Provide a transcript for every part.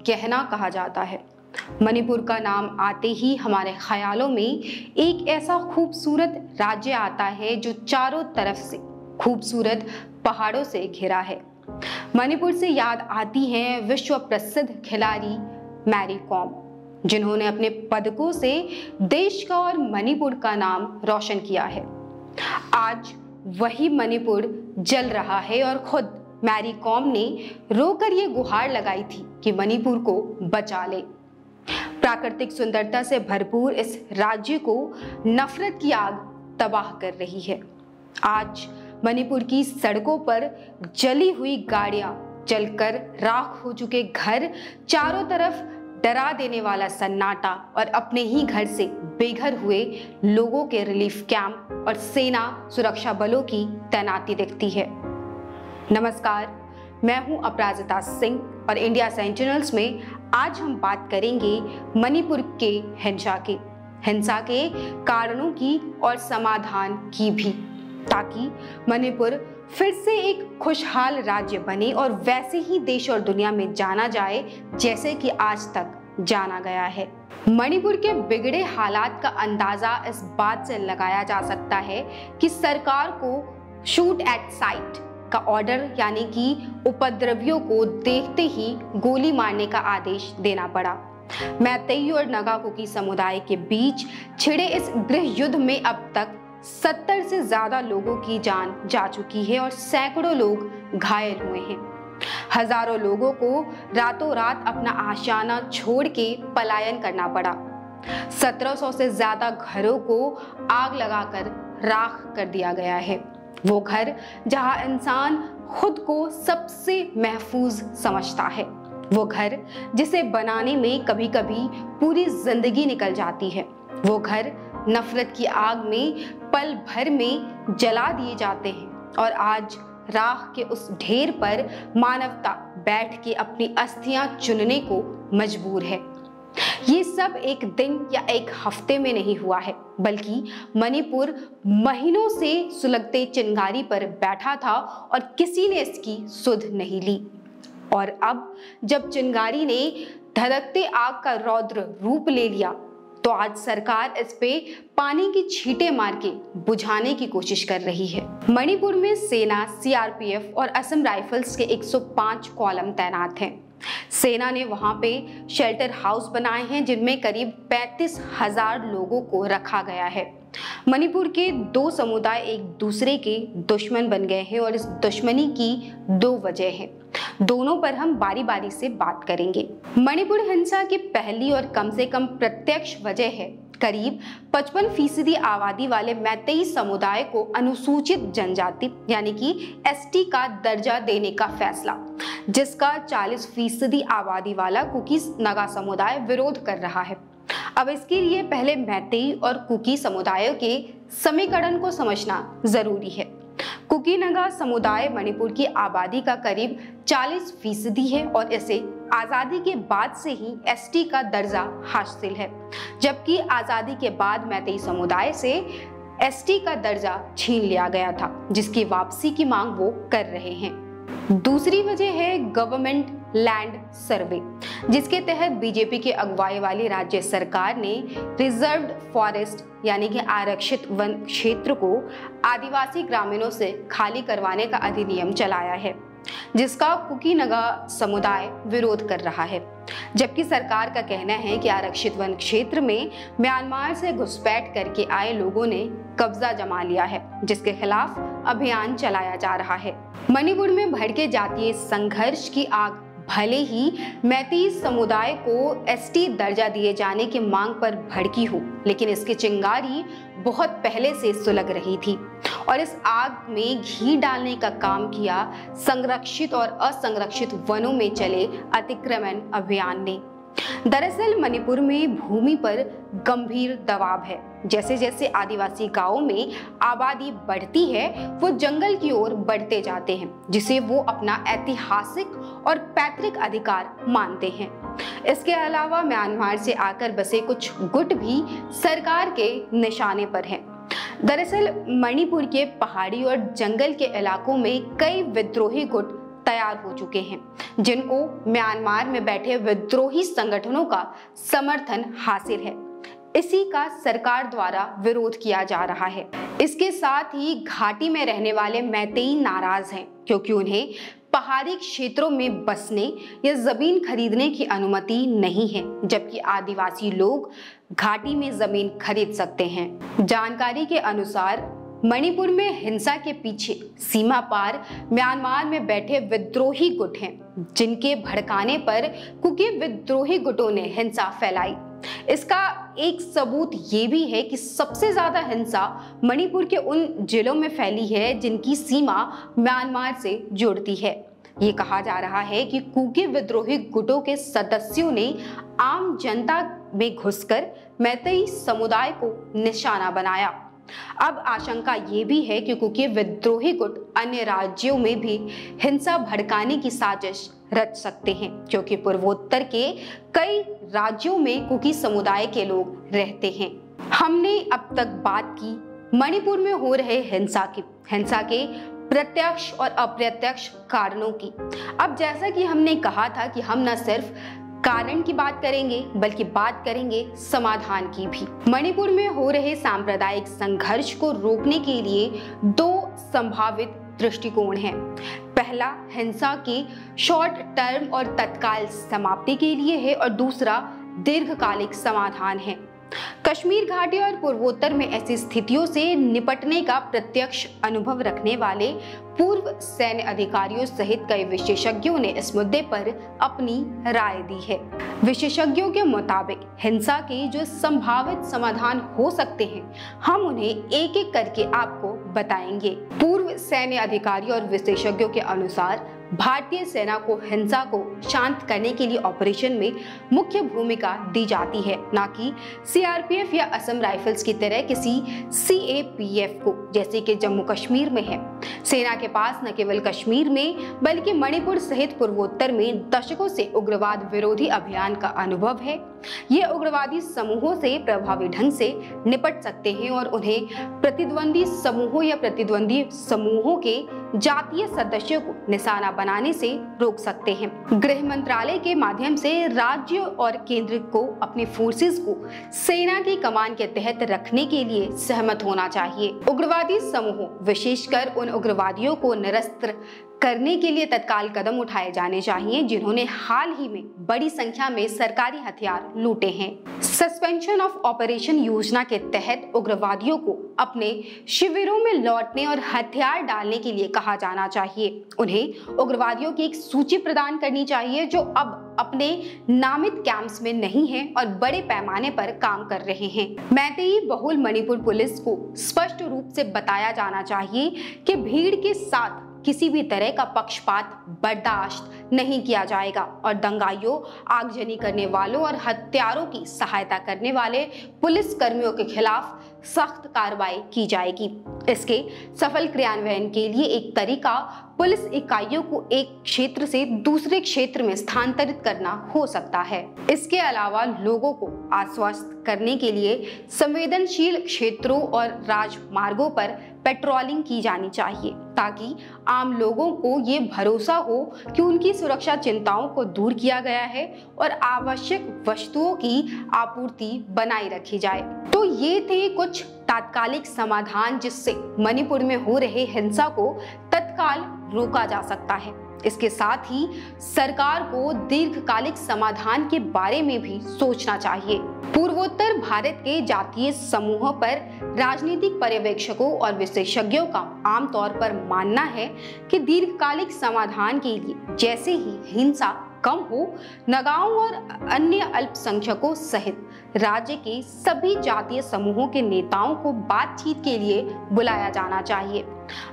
गहना कहा जाता है। मणिपुर का नाम आते ही हमारे ख्यालों में एक ऐसा खूबसूरत राज्य आता है जो चारों तरफ से खूबसूरत पहाड़ों से घिरा है। मणिपुर से याद आती है विश्व प्रसिद्ध खिलाड़ी मैरी कॉम, जिन्होंने अपने पदकों से देश का और मणिपुर का नाम रोशन किया है। आज वही मणिपुर जल रहा है और खुद मैरी कॉम ने रोकर ये गुहार लगाई थी कि मणिपुर को बचा ले। प्राकृतिक सुंदरता से भरपूर इस राज्य को नफरत की आग तबाह कर रही है। आज मणिपुर की सड़कों पर जली हुई गाड़ियां, जलकर राख हो चुके घर, चारों तरफ डरा देने वाला सन्नाटा और अपने ही घर से बेघर हुए लोगों के रिलीफ कैंप और सेना सुरक्षा बलों की तैनाती दिखती है। नमस्कार, मैं हूं अपराजिता सिंह और इंडिया सेंटिनल्स में आज हम बात करेंगे मणिपुर के हिंसा के कारणों की और समाधान की भी, ताकि मणिपुर फिर से एक खुशहाल राज्य बने और वैसे ही देश और दुनिया में जाना जाए जैसे कि आज तक जाना गया है। मणिपुर के बिगड़े हालात का अंदाजा इस बात से लगाया जा सकता है कि सरकार को शूट एट साइट का ऑर्डर, यानी कि उपद्रवियों को देखते ही गोली मारने का आदेश देना पड़ा। मैतेई और नगा कुकी समुदाय के बीच छिड़े इस गृह युद्ध में अब तक 70 से ज्यादा लोगों की जान जा चुकी है और सैकड़ों लोग घायल हुए हैं। हजारों लोगों को रातों रात अपना आशियाना छोड़ के पलायन करना पड़ा। 1700 से ज्यादा घरों को आग लगाकर राख कर दिया गया है। वो घर जहां इंसान खुद को सबसे महफूज समझता है, वो घर जिसे बनाने में कभी कभी पूरी जिंदगी निकल जाती है, वो घर नफरत की आग में पल भर में जला दिए जाते हैं और आज राख के उस ढेर पर मानवता बैठ के अपनी अस्थियां चुनने को मजबूर है। ये सब एक दिन या एक हफ्ते में नहीं हुआ है, बल्कि मणिपुर महीनों से सुलगते चिंगारी पर बैठा था और किसी ने इसकी सुध नहीं ली। और अब जब चिंगारी ने धधकते आग का रौद्र रूप ले लिया, तो आज सरकार इस पे पानी की छींटे मार के बुझाने की कोशिश कर रही है। मणिपुर में सेना, सीआरपीएफ और असम राइफल्स के 105 कॉलम तैनात हैं। सेना ने वहां पे शेल्टर हाउस बनाए हैं जिनमें करीब 35,000 लोगों को रखा गया है। मणिपुर के दो समुदाय एक दूसरे के दुश्मन बन गए हैं और इस दुश्मनी की दो वजह हैं। दोनों पर हम बारी बारी से बात करेंगे। मणिपुर हिंसा की पहली और कम से कम प्रत्यक्ष वजह है करीब 55% आबादी वाले मैतेई समुदाय को अनुसूचित जनजाति यानी कि एसटी का दर्जा देने का फैसला, जिसका 40% आबादी वाला कुकी नगा समुदाय विरोध कर रहा है। अब इसके लिए पहले मैतेई और कुकी समुदायों के समीकरण को समझना जरूरी है। कुकी नगा समुदाय मणिपुर की आबादी का करीब 40% है और इसे आजादी के बाद से ही एसटी का दर्जा हासिल है, जबकि आजादी के बाद मैतेई समुदाय से एसटी का दर्जा छीन लिया गया था, जिसकी वापसी की मांग वो कर रहे हैं। दूसरी वजह है गवर्नमेंट लैंड सर्वे, जिसके तहत बीजेपी की अगुवाई वाली राज्य सरकार ने रिजर्व्ड फॉरेस्ट यानी कि आरक्षित वन क्षेत्र को आदिवासी ग्रामीणों से खाली करवाने का अधिनियम चलाया है, जिसका कुकी नगा समुदाय विरोध कर रहा है। जबकि सरकार का कहना है कि आरक्षित वन क्षेत्र में म्यांमार से घुसपैठ करके आए लोगों ने कब्जा जमा लिया है, जिसके खिलाफ अभियान चलाया जा रहा है। मणिपुर में भड़के जातीय संघर्ष की आग भले ही मैतेई समुदाय को एसटी दर्जा दिए जाने की मांग पर भड़की हो, लेकिन इसकी चिंगारी बहुत पहले से सुलग रही थी और इस आग में घी डालने का काम किया संरक्षित और असंरक्षित वनों में चले अतिक्रमण अभियान ने। दरअसल मणिपुर में भूमि पर गंभीर दबाव है। जैसे जैसे आदिवासी गांवों में आबादी बढ़ती है, वो जंगल की ओर बढ़ते जाते हैं, जिसे वो अपना ऐतिहासिक और पैतृक अधिकार मानते हैं। इसके अलावा म्यांमार से आकर बसे कुछ गुट भी सरकार के निशाने पर हैं। दरअसल मणिपुर के पहाड़ी और जंगल के इलाकों में कई विद्रोही गुट तैयार हो चुके हैं, जिनको म्यांमार में बैठे विद्रोही संगठनों का समर्थन हासिल है। इसी का सरकार द्वारा विरोध किया जा रहा है। इसके साथ ही घाटी में रहने वाले मैतेई नाराज हैं, क्योंकि उन्हें पहाड़ी क्षेत्रों में बसने या जमीन खरीदने की अनुमति नहीं है, जबकि आदिवासी लोग घाटी में जमीन खरीद सकते हैं। जानकारी के अनुसार मणिपुर में हिंसा के पीछे सीमा पार म्यांमार में बैठे विद्रोही गुट हैं, जिनके भड़काने पर कुकी विद्रोही गुटों ने हिंसा फैलाई। इसका एक सबूत ये भी है कि सबसे ज्यादा हिंसा मणिपुर के उन जिलों में फैली है जिनकी सीमा म्यांमार से जुड़ती है। ये कहा जा रहा है कि कुकी विद्रोही गुटों के सदस्यों ने आम जनता में घुसकर मैतेई समुदाय को निशाना बनाया। अब आशंका ये भी है कि कुकी विद्रोही गुट अन्य राज्यों में भी हिंसा भड़काने की साजिश रच सकते हैं, क्योंकि पूर्वोत्तर के कई राज्यों में कुकी समुदाय के लोग रहते हैं। हमने अब तक बात की मणिपुर में हो रहे हिंसा के प्रत्यक्ष और अप्रत्यक्ष कारणों की। अब जैसा कि हमने कहा था कि हम न सिर्फ कारण की बात करेंगे बल्कि बात करेंगे समाधान की भी। मणिपुर में हो रहे सांप्रदायिक संघर्ष को रोकने के लिए दो संभावित दृष्टिकोण हैं। पहला हिंसा के शॉर्ट टर्म और तत्काल समाप्ति के लिए है और दूसरा दीर्घकालिक समाधान है। कश्मीर घाटी और पूर्वोत्तर में ऐसी स्थितियों से निपटने का प्रत्यक्ष अनुभव रखने वाले पूर्व सैन्य अधिकारियों सहित कई विशेषज्ञों ने इस मुद्दे पर अपनी राय दी है। विशेषज्ञों के मुताबिक हिंसा के जो संभावित समाधान हो सकते हैं, हम उन्हें एक एक करके आपको बताएंगे। पूर्व सैन्य अधिकारी और विशेषज्ञों के अनुसार भारतीय सेना को हिंसा को शांत करने के लिए ऑपरेशन में मुख्य भूमिका दी जाती है, न कि सीआरपीएफ या असम राइफल्स की तरह किसी सीएपीएफ को, जैसे कि जम्मू कश्मीर में है। सेना के पास न केवल कश्मीर में बल्कि मणिपुर सहित पूर्वोत्तर में दशकों से उग्रवाद विरोधी अभियान का अनुभव है। ये उग्रवादी समूहों से प्रभावी ढंग से निपट सकते हैं और उन्हें प्रतिद्वंदी समूहों या प्रतिद्वंदी समूहों के जातीय सदस्यों को निशाना बनाने से रोक सकते हैं। गृह मंत्रालय के माध्यम से राज्य और केंद्र को अपनी फोर्सेस को सेना की कमान के तहत रखने के लिए सहमत होना चाहिए। उग्रवादी समूहों, विशेषकर उन उग्रवादियों को निरस्त करने के लिए तत्काल कदम उठाए जाने चाहिए जिन्होंने हाल ही में बड़ी संख्या में सरकारी हथियार लूटे हैं। सस्पेंशन ऑफ ऑपरेशन योजना के तहत उग्रवादियों को अपने शिविरों में लौटने और हथियार डालने के लिए कहा जाना चाहिए। उन्हें उग्रवादियों की एक सूची प्रदान करनी चाहिए जो अब अपने नामित कैंप्स में नहीं हैं और बड़े पैमाने पर काम कर रहे हैं। मैतेई बहुल मणिपुर पुलिस को स्पष्ट रूप से बताया जाना चाहिए कि भीड़ के साथ किसी भी तरह का पक्षपात बर्दाश्त नहीं किया जाएगा और दंगाइयों, आगजनी करने वालों और हत्यारों की सहायता करने वाले पुलिस कर्मियों के खिलाफ सख्त कार्रवाई की जाएगी। इसके सफल क्रियान्वयन के लिए एक तरीका पुलिस इकाइयों को एक क्षेत्र से दूसरे क्षेत्र में स्थानांतरित करना हो सकता है। इसके अलावा लोगों को आश्वस्त करने के लिए संवेदनशील क्षेत्रों और राजमार्गों पर पेट्रोलिंग की जानी चाहिए ताकि आम लोगों को ये भरोसा हो कि उनकी सुरक्षा चिंताओं को दूर किया गया है और आवश्यक वस्तुओं की आपूर्ति बनाए रखी जाए। तो ये थे कुछ तात्कालिक समाधान जिससे मणिपुर में हो रहे हिंसा को तत्काल रोका जा सकता है। इसके साथ ही सरकार को दीर्घकालिक समाधान के बारे में भी सोचना चाहिए। पूर्वोत्तर भारत के जातीय समूहों पर राजनीतिक पर्यवेक्षकों और विशेषज्ञों का आमतौर पर मानना है कि दीर्घकालिक समाधान के लिए जैसे ही हिंसा कम हो, नगाओं और अन्य अल्पसंख्यकों सहित राज्य के सभी जातीय समूहों के नेताओं को बातचीत के लिए बुलाया जाना चाहिए।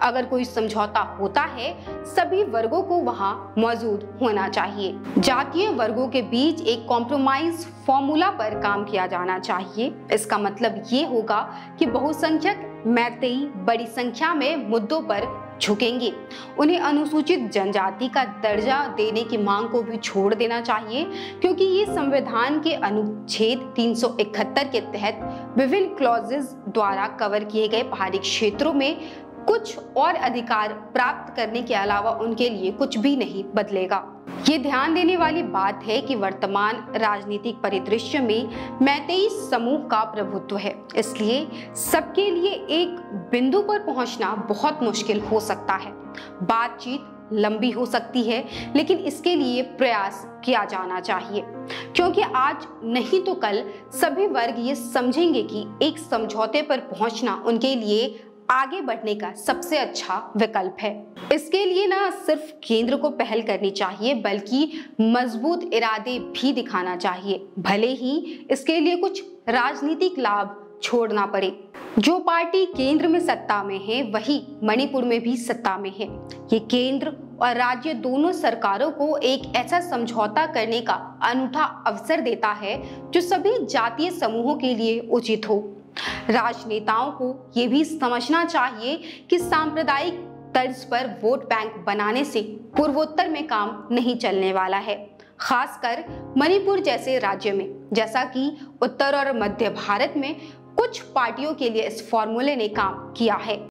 अगर कोई समझौता होता है, सभी वर्गों को वहां मौजूद होना चाहिए। जातीय वर्गों के बीच एक कॉम्प्रोमाइज फॉर्मूला पर काम किया जाना चाहिए। इसका मतलब ये होगा कि बहुसंख्यक मैतेई बड़ी संख्या में मुद्दों पर झुकेंगे। उन्हें अनुसूचित जनजाति का दर्जा देने की मांग को भी छोड़ देना चाहिए, क्योंकि ये संविधान के अनुच्छेद 371 के तहत विभिन्न क्लॉजेस द्वारा कवर किए गए पहाड़ी क्षेत्रों में कुछ और अधिकार प्राप्त करने के अलावा उनके लिए कुछ भी नहीं बदलेगा। ये ध्यान देने वाली बात है कि वर्तमान राजनीतिक परिदृश्य में मैतेई समूह का प्रभुत्व है, इसलिए सबके लिए एक बिंदु पर पहुंचना बहुत मुश्किल हो सकता है। बातचीत लंबी हो सकती है, लेकिन इसके लिए प्रयास किया जाना चाहिए, क्योंकि आज नहीं तो कल सभी वर्ग ये समझेंगे कि एक समझौते पर पहुंचना उनके लिए आगे बढ़ने का सबसे अच्छा विकल्प है। इसके लिए न सिर्फ केंद्र को पहल करनी चाहिए, बल्कि मजबूत इरादे भी दिखाना चाहिए, भले ही इसके लिए कुछ राजनीतिक लाभ छोड़ना पड़े। जो पार्टी केंद्र में सत्ता में है वही मणिपुर में भी सत्ता में है। ये केंद्र और राज्य दोनों सरकारों को एक ऐसा समझौता करने का अनूठा अवसर देता है जो सभी जातीय समूहों के लिए उचित हो। राजनेताओं को ये भी समझना चाहिए कि सांप्रदायिक तर्ज पर वोट बैंक बनाने से पूर्वोत्तर में काम नहीं चलने वाला है, खासकर मणिपुर जैसे राज्य में। जैसा कि उत्तर और मध्य भारत में कुछ पार्टियों के लिए इस फॉर्मूले ने काम किया है।